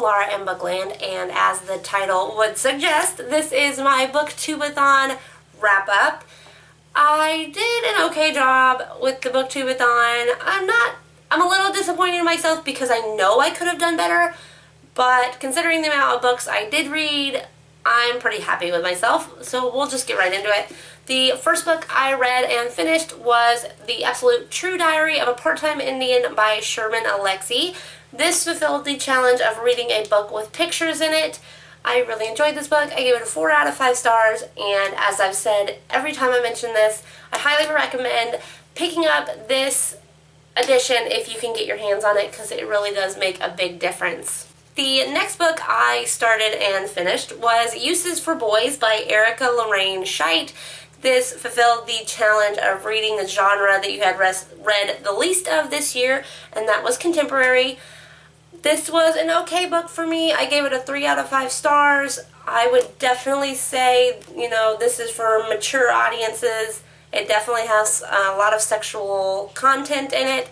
Laura in Bookland, and as the title would suggest, this is my Booktube-a-thon wrap-up. I did an okay job with the Booktube-a-thon. I'm a little disappointed in myself because I know I could have done better, but considering the amount of books I did read, I'm pretty happy with myself, so we'll just get right into it. The first book I read and finished was The Absolute True Diary of a Part-Time Indian by Sherman Alexie. This fulfilled the challenge of reading a book with pictures in it. I really enjoyed this book. I gave it a 4 out of 5 stars, and as I've said every time I mention this, I highly recommend picking up this edition if you can get your hands on it, because it really does make a big difference. The next book I started and finished was Uses for Boys by Erica Lorraine Scheidt. This fulfilled the challenge of reading the genre that you had read the least of this year, and that was contemporary. This was an okay book for me. I gave it a 3 out of 5 stars. I would definitely say, this is for mature audiences. It definitely has a lot of sexual content in it,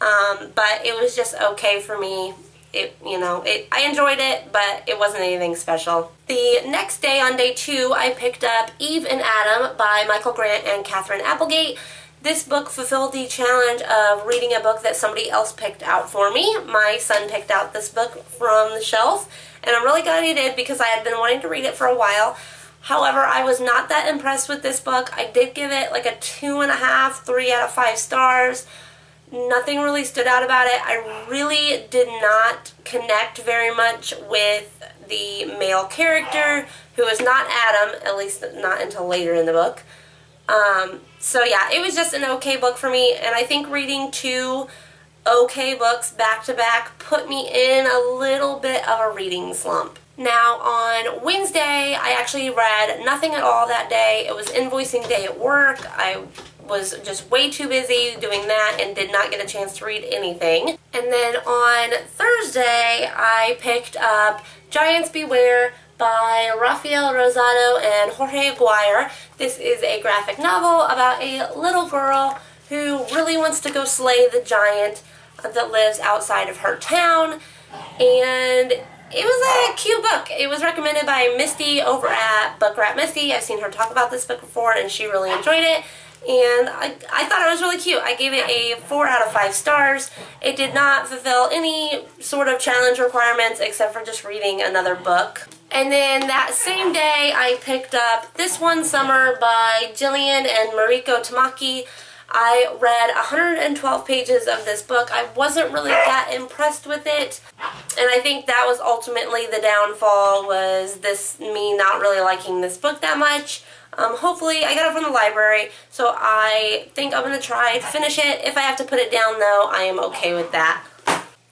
but it was just okay for me. I enjoyed it, but it wasn't anything special. The next day, on day 2, I picked up Eve and Adam by Michael Grant and Catherine Applegate. This book fulfilled the challenge of reading a book that somebody else picked out for me. My son picked out this book from the shelf, and I'm really glad he did because I had been wanting to read it for a while. However, I was not that impressed with this book. I did give it like a 2.5, 3 out of 5 stars. Nothing really stood out about it. I really did not connect very much with the male character, who is not Adam, at least not until later in the book. So yeah, it was just an okay book for me, and I think reading 2 okay books back to back put me in a little bit of a reading slump. Now, on Wednesday, I actually read nothing at all that day. It was invoicing day at work. I was just way too busy doing that and did not get a chance to read anything. And then on Thursday, I picked up Giants Beware by Rafael Rosado and Jorge Aguirre. This is a graphic novel about a little girl who really wants to go slay the giant that lives outside of her town, and it was a cute book. It was recommended by Misty over at Book Rat Misty. I've seen her talk about this book before, and she really enjoyed it. And I thought it was really cute. I gave it a 4 out of 5 stars. It did not fulfill any sort of challenge requirements except for just reading another book. And then that same day, I picked up This One Summer by Jillian and Mariko Tamaki. I read 112 pages of this book. I wasn't really that impressed with it, and I think that was ultimately the downfall, was me not really liking this book that much. Hopefully, I got it from the library, so I think I'm going to try to finish it. If I have to put it down, though, I am okay with that.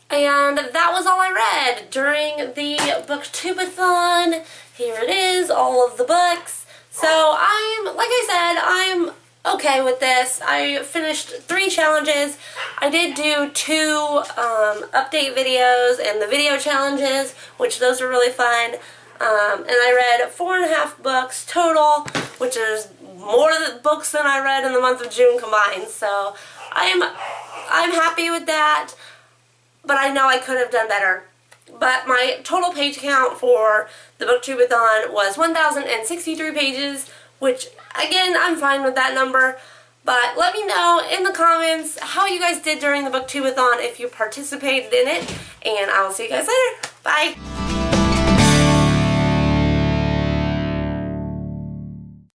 And that was all I read during the Booktube-a-thon. Here it is, all of the books. So like I said, I'm okay with this. I finished 3 challenges. I did do 2 update videos and the video challenges, which those were really fun. And I read 4.5 books total, which is more books than I read in the month of June combined. So I'm happy with that, but I know I could have done better. But my total page count for the Booktube-a-thon was 1,063 pages, which, again, I'm fine with that number. But let me know in the comments how you guys did during the Booktube-a-thon if you participated in it. And I will see you guys later. Bye!